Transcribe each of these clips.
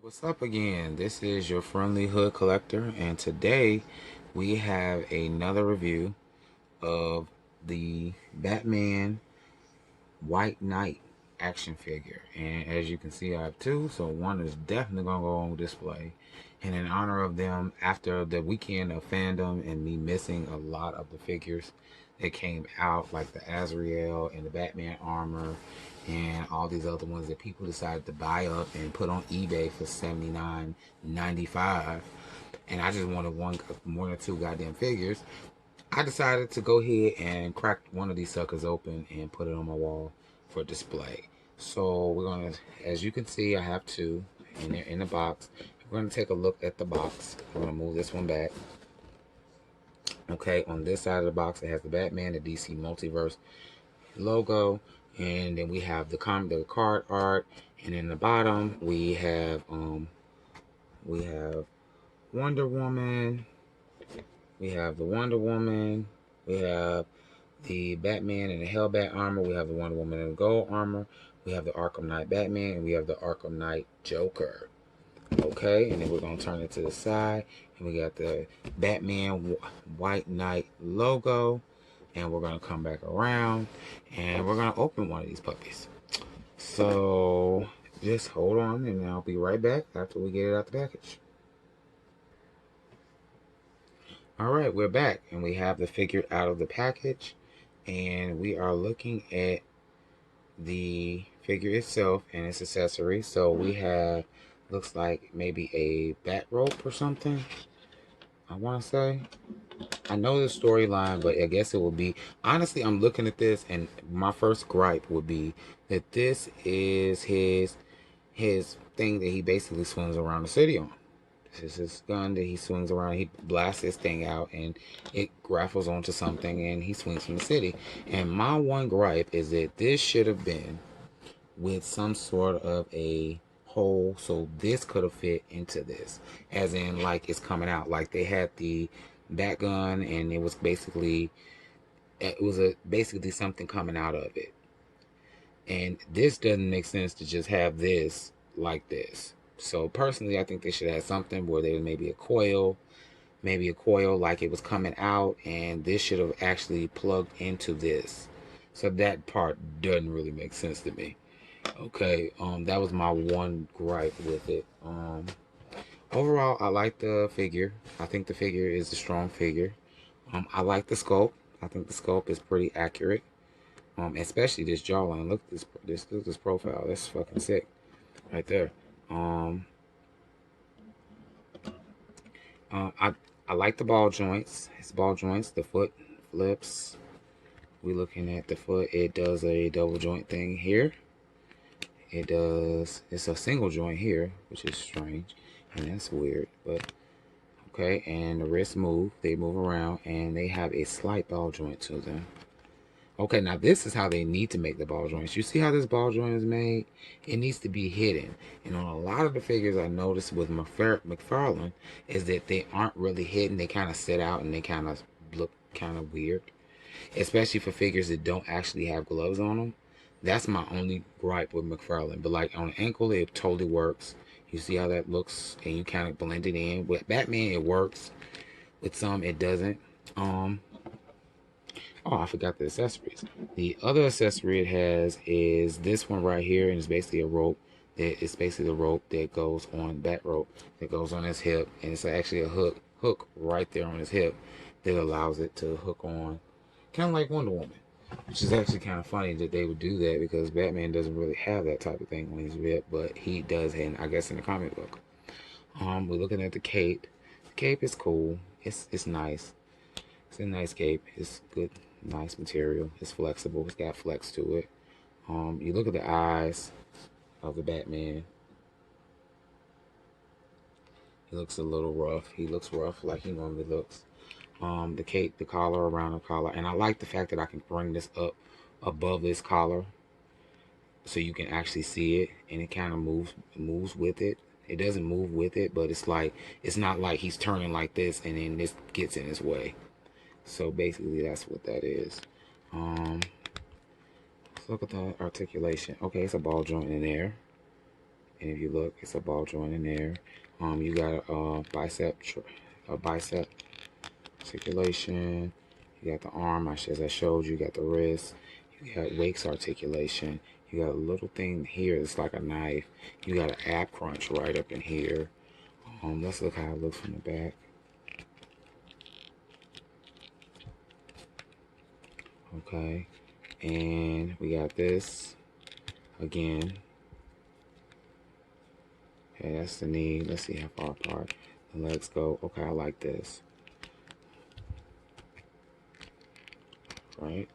What's up again? This is your friendly hood collector, and today we have another review of the Batman White Knight action figure. And as you can see, I have two, so one is definitely gonna go on display. And in honor of them, after the weekend of fandom and me missing a lot of the figures that came out, like the Azrael and the Batman armor and all these other ones that people decided to buy up and put on eBay for $79.95, and I just wanted one or two goddamn figures. I decided to go ahead and crack one of these suckers open and put it on my wall for display. So we're gonna, as you can see, I have two in there in the box. We're gonna take a look at the box. I'm gonna move this one back. Okay, on this side of the box, it has the Batman, the DC Multiverse logo, and then we have the card art, and in the bottom we have Wonder Woman. We have the Wonder Woman. We have the Batman in the Hellbat armor. We have the Wonder Woman in the gold armor. We have the Arkham Knight Batman, and we have the Arkham Knight Joker. Okay, and then we're gonna turn it to the side, and we got the Batman White Knight logo, and we're gonna come back around, and we're gonna open one of these puppies. So just hold on, and I'll be right back after we get it out the package. All right, we're back, and we have the figure out of the package, and we are looking at the figure itself and its accessories. So we have, looks like maybe a bat rope or something, I want to say. I know the storyline, but I guess it will be, honestly, I'm looking at this, and my first gripe would be that this is his thing that he basically swings around the city on. This is his gun that he swings around. He blasts this thing out, and it grapples onto something, and he swings from the city. And my one gripe is that this should have been with some sort of a hole, so this could have fit into this, as in like it's coming out. Like they had the bat gun, and basically something coming out of it. And this doesn't make sense to just have this like this. So personally, I think they should have something where there was maybe a coil like it was coming out, and this should have actually plugged into this. So that part doesn't really make sense to me. Okay, that was my one gripe with it. Overall, I like the figure. I think the figure is a strong figure. I like the sculpt. I think the sculpt is pretty accurate. Especially this jawline. Look at this profile. That's fucking sick, right there. Um, I like the ball joints. His ball joints. The foot flips. We looking at the foot. It does a double joint thing here. It's a single joint here, which is strange, and that's weird, but okay. And the wrists move. They move around, and they have a slight ball joint to them. Okay, now this is how they need to make the ball joints. You see how this ball joint is made? It needs to be hidden. And on a lot of the figures I noticed with McFarlane is that they aren't really hidden. They kind of sit out, and they kind of look kind of weird. Especially for figures that don't actually have gloves on them. That's my only gripe with McFarlane. But like on the ankle, it totally works. You see how that looks, and you kind of blend it in. With Batman, it works. With some, it doesn't. Oh, I forgot the accessories. The other accessory it has is this one right here, and it's basically a rope. It's basically the rope that goes on, that rope that goes on his hip, and it's actually a hook right there on his hip that allows it to hook on, kind of like Wonder Woman. Which is actually kind of funny that they would do that, because Batman doesn't really have that type of thing on his hip, but he does, and I guess in the comic book. We're looking at the cape. The cape is cool. It's nice. It's a nice cape. It's good, nice material. It's flexible. It's got flex to it. You look at the eyes of the Batman. He looks a little rough. He looks rough like he normally looks. The cape, the collar, around the collar, and I like the fact that I can bring this up above this collar, so you can actually see it, and it kind of moves with it. It doesn't move with it, but it's not like he's turning like this and then this gets in his way. So basically, that's what that is. Let's look at the articulation. Okay, it's a ball joint in there. And if you look, it's a ball joint in there. You got a bicep articulation. You got the arm, as I showed you. You got the wrist. You got waist articulation. You got a little thing here. It's like a knife. You got an ab crunch right up in here. Let's look how it looks from the back. Okay, and we got this again. Okay, that's the knee. Let's see how far apart the legs go. Okay, I like this. Right?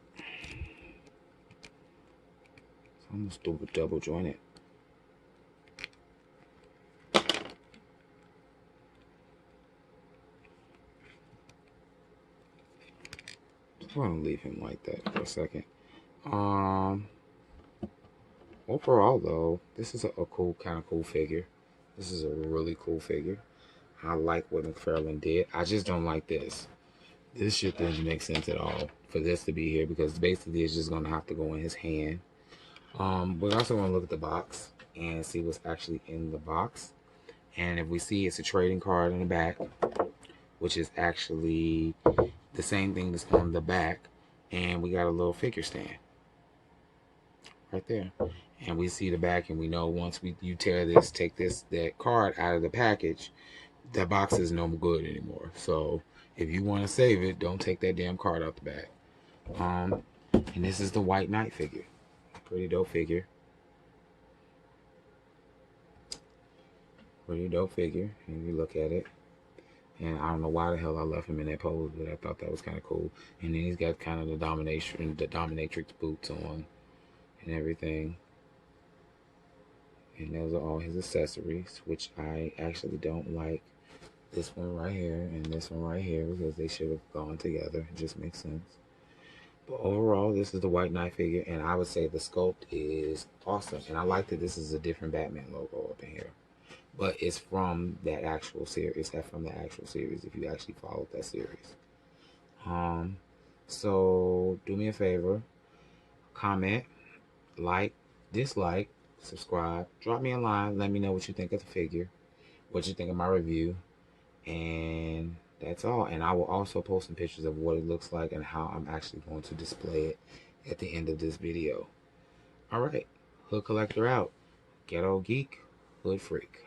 It's almost double jointed. I'm gonna leave him like that for a second. Overall though, this is a kind of cool figure. This is a really cool figure. I like what McFarlane did. I just don't like this. This shit doesn't make sense at all for this to be here, because basically it's just gonna have to go in his hand. We're also gonna look at the box and see what's actually in the box. And if we see, it's a trading card in the back, which is actually the same thing that's on the back. And we got a little figure stand right there. And we see the back, and we know once you tear this, take that card out of the package, that box is no good anymore. So if you want to save it, don't take that damn card out the back. And this is the White Knight figure. Pretty dope figure. Pretty dope figure. And you look at it. And I don't know why the hell I left him in that pose, but I thought that was kind of cool. And then he's got kind of the dominatrix boots on and everything. And those are all his accessories, which I actually don't like this one right here and this one right here, because they should have gone together. It just makes sense. But overall, this is the White Knight figure, and I would say the sculpt is awesome. And I like that this is a different Batman logo up in here. But it's from that actual series. That's from the actual series, if you actually followed that series. So do me a favor. Comment, like, dislike, subscribe. Drop me a line. Let me know what you think of the figure. What you think of my review. And that's all. And I will also post some pictures of what it looks like and how I'm actually going to display it at the end of this video. Alright. Hood Collector out. Ghetto Geek. Hood Freak.